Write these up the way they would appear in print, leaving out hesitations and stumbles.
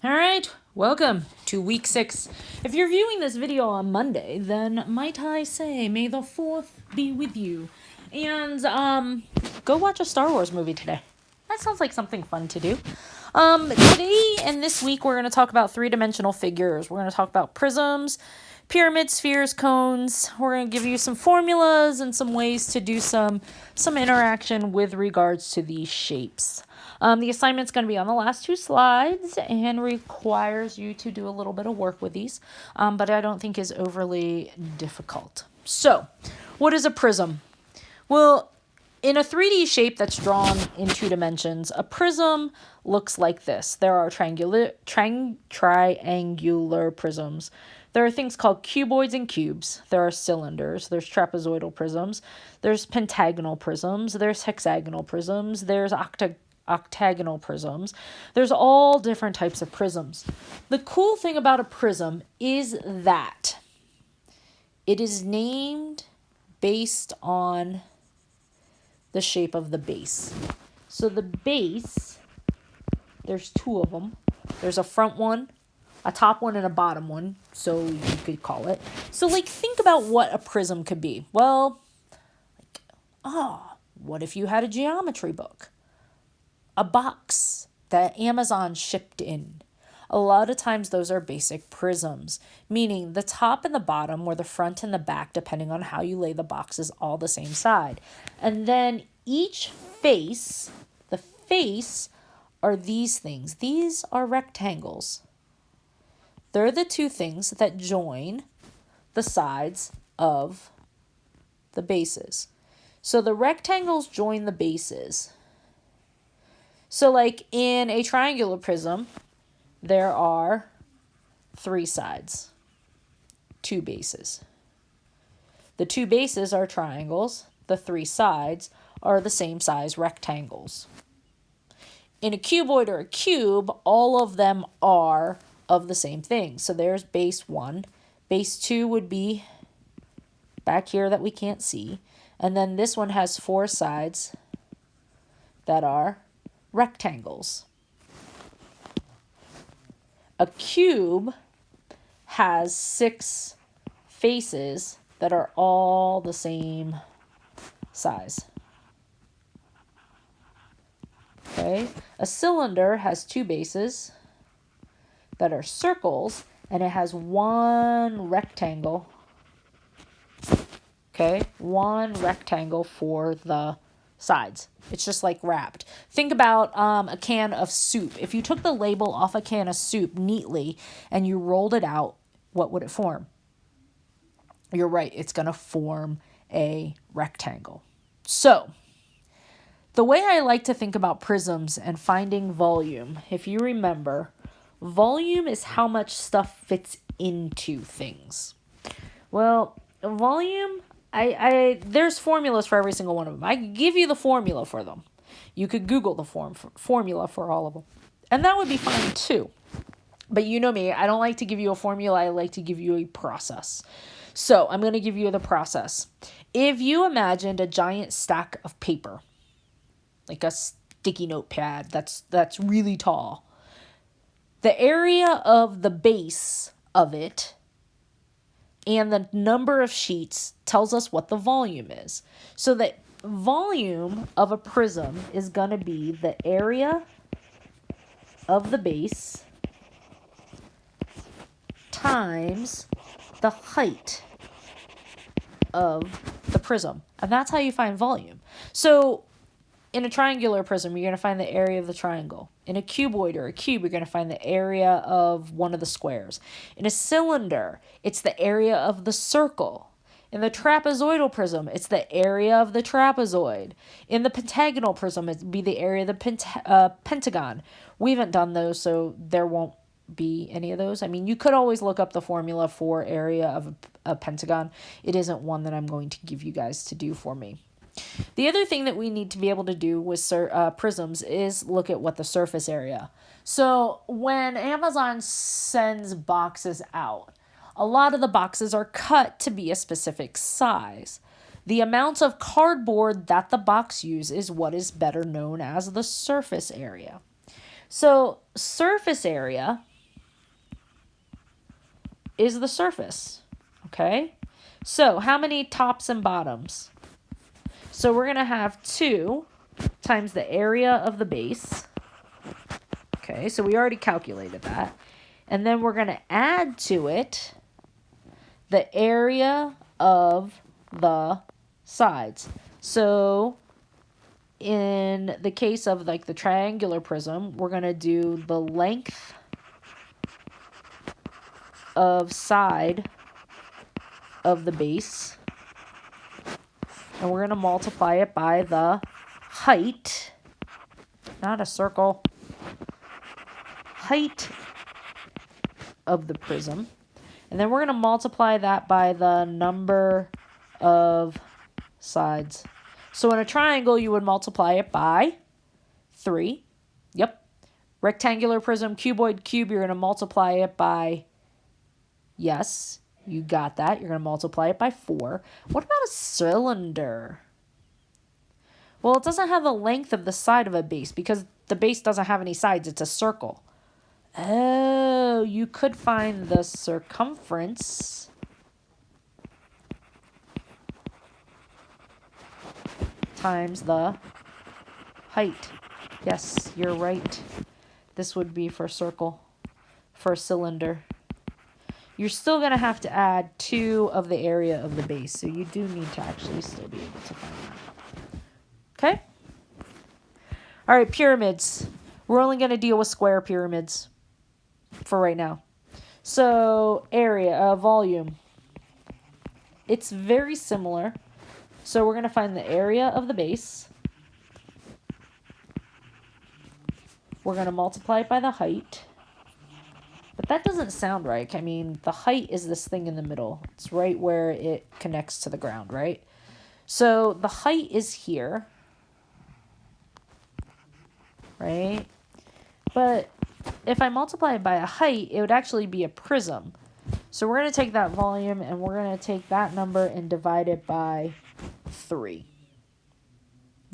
All right, welcome to week 6. If you're viewing this video on Monday, then might I say, may the 4th be with you. And, go watch a Star Wars movie today. That sounds like something fun to do. Today and this week, we're going to talk about three-dimensional figures. We're going to talk about prisms, pyramids, spheres, cones. We're going to give you some formulas and some ways to do some interaction with regards to these shapes. The assignment's going to be on the last 2 slides and requires you to do a little bit of work with these, but I don't think is overly difficult. So, what is a prism? Well, in a 3D shape that's drawn in 2 dimensions, a prism looks like this. There are triangular prisms. There are things called cuboids and cubes. There are cylinders. There's trapezoidal prisms. There's pentagonal prisms. There's hexagonal prisms. There's octagonal prisms. There's all different types of prisms. The cool thing about a prism is that it is named based on the shape of the base. So the base, there's 2 of them. There's a front one, a top one, and a bottom one, so you could call it. So, think about what a prism could be. Well, what if you had a geometry book? A box that Amazon shipped in. A lot of times those are basic prisms, meaning the top and the bottom, or the front and the back, depending on how you lay the boxes, all the same side. And then each face, the face are these things. These are rectangles. They're the 2 things that join the sides of the bases. So the rectangles join the bases. So in a triangular prism, there are 3 sides, 2 bases. The 2 bases are triangles. The 3 sides are the same size rectangles. In a cuboid or a cube, all of them are of the same thing. So there's base 1. Base 2 would be back here that we can't see. And then this one has 4 sides that are rectangles. A cube has 6 faces that are all the same size. Okay? A cylinder has 2 bases that are circles, and it has 1 rectangle. Okay? 1 rectangle for the sides. It's just wrapped. Think about a can of soup. If you took the label off a can of soup neatly and you rolled it out, what would it form? You're right, it's going to form a rectangle. So, the way I like to think about prisms and finding volume, if you remember, volume is how much stuff fits into things. Well, volume, there's formulas for every single one of them. I can give you the formula for them. You could Google the formula for all of them. And that would be fine too. But you know me, I don't like to give you a formula. I like to give you a process. So I'm going to give you the process. If you imagined a giant stack of paper, like a sticky notepad that's really tall, the area of the base of it and the number of sheets tells us what the volume is. So the volume of a prism is going to be the area of the base times the height of the prism. And that's how you find volume. So in a triangular prism, you're going to find the area of the triangle. In a cuboid or a cube, you're going to find the area of one of the squares. In a cylinder, it's the area of the circle. In the trapezoidal prism, it's the area of the trapezoid. In the pentagonal prism, it'd be the area of the pentagon. We haven't done those, so there won't be any of those. I mean, you could always look up the formula for area of a pentagon. It isn't one that I'm going to give you guys to do for me. The other thing that we need to be able to do with prisms is look at what the surface area. So when Amazon sends boxes out, a lot of the boxes are cut to be a specific size. The amount of cardboard that the box uses is what is better known as the surface area. So surface area is the surface, okay? So how many tops and bottoms? So we're going to have 2 times the area of the base. Okay, so we already calculated that. And then we're going to add to it the area of the sides. So in the case of like the triangular prism, we're going to do the length of side of the base. And we're going to multiply it by the height, not a circle, height of the prism. And then we're going to multiply that by the number of sides. So in a triangle, you would multiply it by 3. Yep. Rectangular prism, cuboid, cube, you're going to multiply it by, yes, you got that. You're going to multiply it by 4. What about a cylinder? Well, it doesn't have the length of the side of a base because the base doesn't have any sides. It's a circle. Oh, you could find the circumference times the height. Yes, you're right. This would be for circle, for cylinder. You're still going to have to add 2 of the area of the base, so you do need to actually still be able to find that. Okay? All right, pyramids. We're only going to deal with square pyramids for right now. So, area, volume. It's very similar. So, we're going to find the area of the base. We're going to multiply it by the height. But that doesn't sound right. I mean, the height is this thing in the middle. It's right where it connects to the ground, right? So the height is here, right? But if I multiply it by a height, it would actually be a prism. So we're going to take that volume and we're going to take that number and divide it by 3.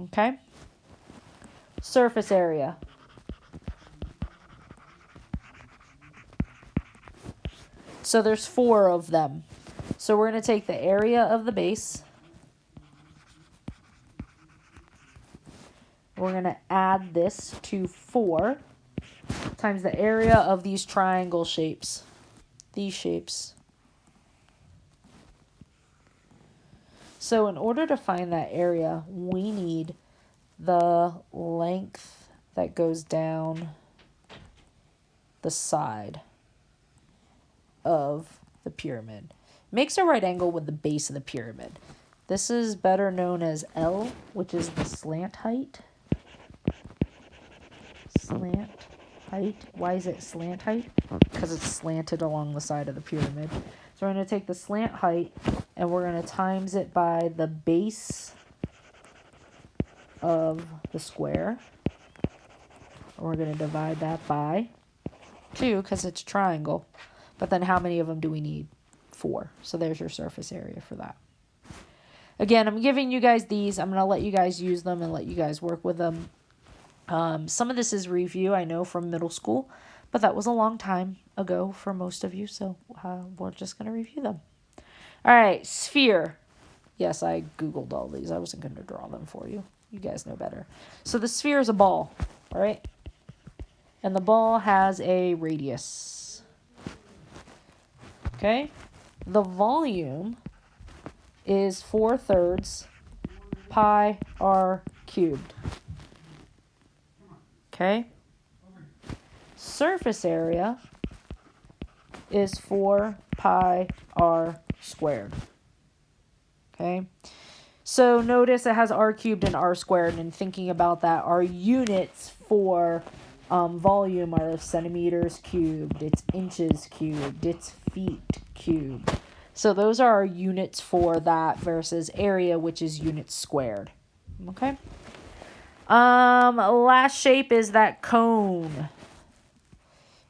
Okay? Surface area. So there's 4 of them. So we're going to take the area of the base. We're going to add this to 4 times the area of these triangle shapes. These shapes. So in order to find that area, we need the length that goes down the side of the pyramid. Makes a right angle with the base of the pyramid. This is better known as L, which is the slant height. Slant height. Why is it slant height? Because it's slanted along the side of the pyramid. So we're going to take the slant height and we're going to times it by the base of the square. And we're going to divide that by 2 because it's a triangle. But then how many of them do we need? 4. So there's your surface area for that. Again, I'm giving you guys these. I'm going to let you guys use them and let you guys work with them. Some of this is review, I know, from middle school. But that was a long time ago for most of you. So we're just going to review them. All right, sphere. Yes, I Googled all these. I wasn't going to draw them for you. You guys know better. So the sphere is a ball. All right. And the ball has a radius. Okay, the volume is 4/3 pi r cubed. Okay, surface area is 4 pi r squared. Okay, so notice it has r cubed and r squared, and thinking about that, our units for volume are centimeters cubed, it's inches cubed, it's feet cubed. So those are our units for that versus area, which is units squared. Okay. Last shape is that cone.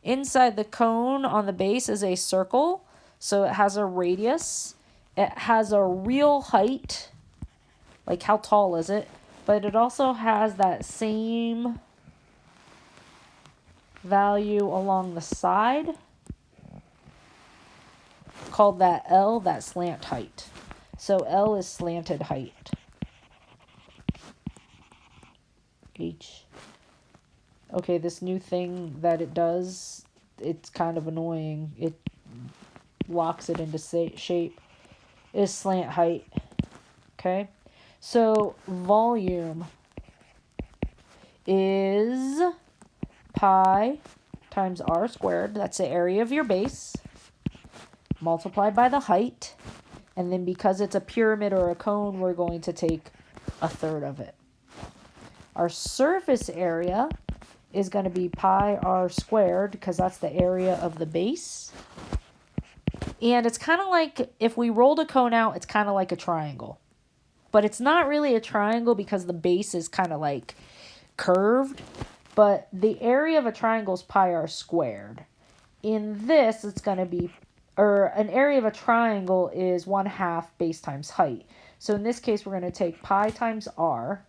Inside the cone on the base is a circle. So it has a radius. It has a real height. Like how tall is it? But it also has that same value along the side. Called that L, that slant height. So L is slanted height. H. Okay, this new thing that it does, it's kind of annoying. It locks it into shape. Is slant height. Okay, so volume is pi times r squared. That's the area of your base, multiplied by the height. And then because it's a pyramid or a cone, we're going to take a third of it. Our surface area is going to be pi r squared, because that's the area of the base. And it's kind of like, if we rolled a cone out, it's kind of like a triangle. But it's not really a triangle because the base is kind of like curved. But the area of a triangle is pi r squared. In this, it's going to be, or an area of a triangle is 1/2 base times height. So in this case, we're going to take pi times r,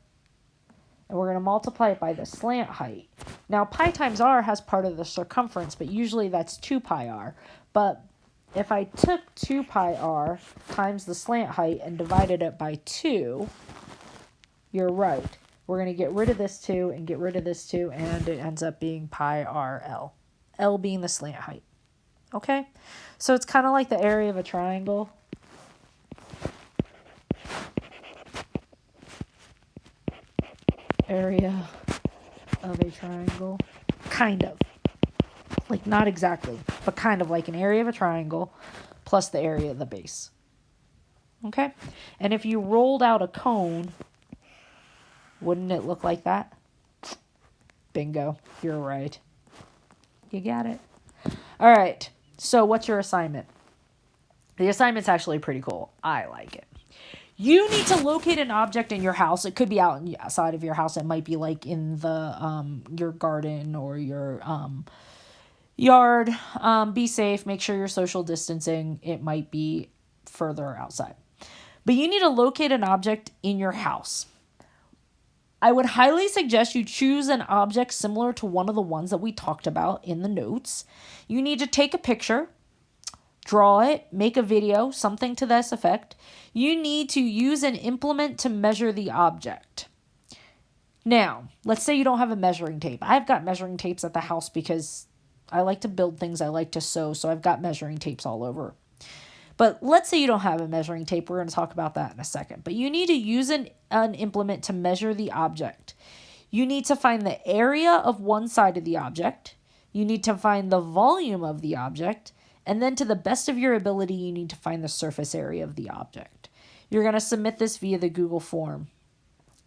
and we're going to multiply it by the slant height. Now, pi times r has part of the circumference, but usually that's 2 pi r. But if I took 2 pi r times the slant height and divided it by 2, you're right. We're going to get rid of this 2 and get rid of this 2, and it ends up being pi r L. L being the slant height. Okay? So it's kind of like the area of a triangle. Area of a triangle. Kind of. Like, not exactly, but kind of like an area of a triangle plus the area of the base. Okay? And if you rolled out a cone, wouldn't it look like that? Bingo. You're right. You got it. All right. So what's your assignment? The assignment's actually pretty cool. I like it. You need to locate an object in your house. It could be outside of your house. It might be like in the your garden or your yard. Be safe. Make sure you're social distancing. It might be further outside. But you need to locate an object in your house. I would highly suggest you choose an object similar to one of the ones that we talked about in the notes. You need to take a picture, draw it, make a video, something to this effect. You need to use an implement to measure the object. Now, let's say you don't have a measuring tape. I've got measuring tapes at the house because I like to build things. I like to sew, so I've got measuring tapes all over. But let's say you don't have a measuring tape. We're going to talk about that in a second. But you need to use an implement to measure the object. You need to find the area of one side of the object. You need to find the volume of the object. And then to the best of your ability, you need to find the surface area of the object. You're going to submit this via the Google form,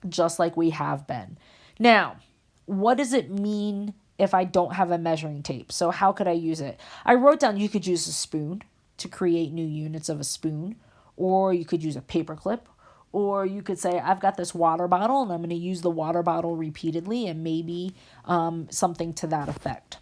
just like we have been. Now, what does it mean if I don't have a measuring tape? So how could I use it? I wrote down you could use a spoon to create new units of a spoon, or you could use a paper clip, or you could say, I've got this water bottle and I'm going to use the water bottle repeatedly, and maybe something to that effect.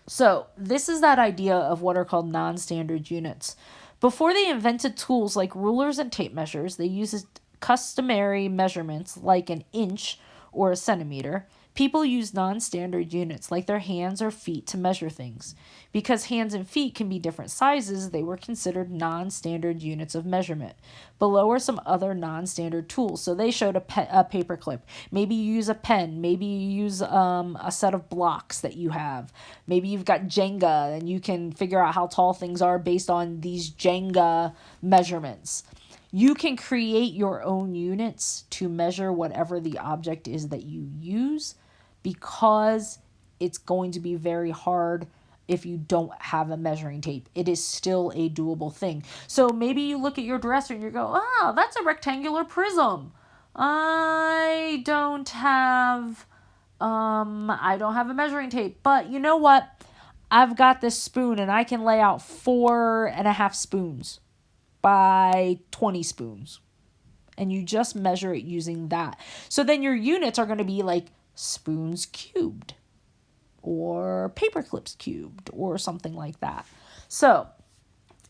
So this is that idea of what are called non-standard units. Before they invented tools like rulers and tape measures, they used customary measurements like an inch or a centimeter. People use non-standard units like their hands or feet to measure things. Because hands and feet can be different sizes, they were considered non-standard units of measurement. Below are some other non-standard tools. So they showed a paper clip. Maybe you use a pen. Maybe you use a set of blocks that you have. Maybe you've got Jenga and you can figure out how tall things are based on these Jenga measurements. You can create your own units to measure whatever the object is that you use, because it's going to be very hard if you don't have a measuring tape. It is still a doable thing. So maybe you look at your dresser and you go, oh, that's a rectangular prism. I don't have a measuring tape, but you know what? I've got this spoon and I can lay out 4.5 spoons by 20 spoons. And you just measure it using that. So then your units are going to be like spoons cubed or paper clips cubed or something like that. So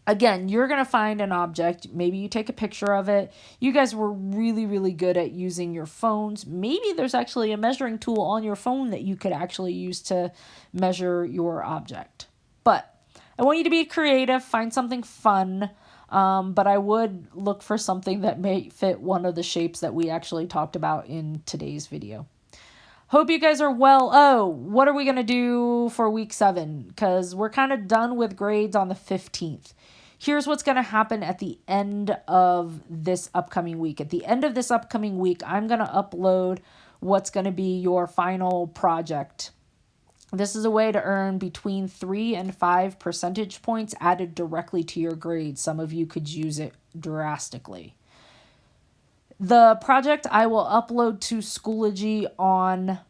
Again, you're going to find an object. Maybe you take a picture of it. You guys were really, really good at using your phones. Maybe there's actually a measuring tool on your phone that you could actually use to measure your object. But I want you to be creative, find something fun. But I would look for something that may fit one of the shapes that we actually talked about in today's video. Hope you guys are well. Oh, what are we going to do for week 7? Because we're kind of done with grades on the 15th. Here's what's going to happen at the end of this upcoming week. At the end of this upcoming week, I'm going to upload what's going to be your final project. This is a way to earn between 3 and 5 percentage points added directly to your grade. Some of you could use it drastically. The project I will upload to Schoology on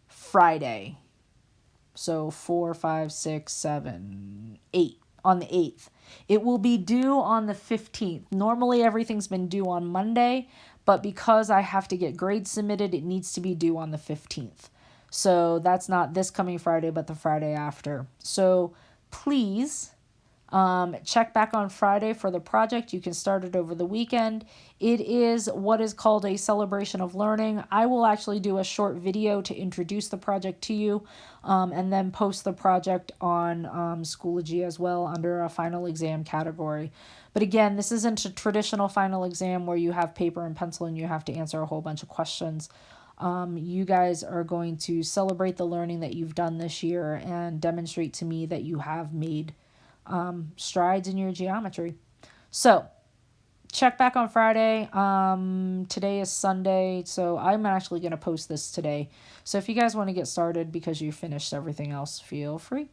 Friday. So 4, 5, 6, 7, 8. On the 8th. It will be due on the 15th. Normally everything's been due on Monday, but because I have to get grades submitted, it needs to be due on the 15th. So that's not this coming Friday, but the Friday after. So please check back on Friday for the project. You can start it over the weekend. It is what is called a celebration of learning. I will actually do a short video to introduce the project to you and then post the project on Schoology as well under a final exam category. But again, this isn't a traditional final exam where you have paper and pencil and you have to answer a whole bunch of questions. You guys are going to celebrate the learning that you've done this year and demonstrate to me that you have made strides in your geometry. So check back on Friday. Today is Sunday, so I'm actually going to post this today. So if you guys want to get started because you finished everything else, feel free.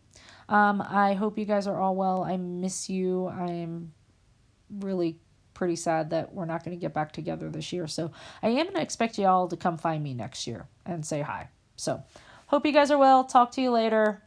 I hope you guys are all well. I miss you. I'm really pretty sad that we're not going to get back together this year. So I am going to expect you all to come find me next year and say hi. So hope you guys are well. Talk to you later.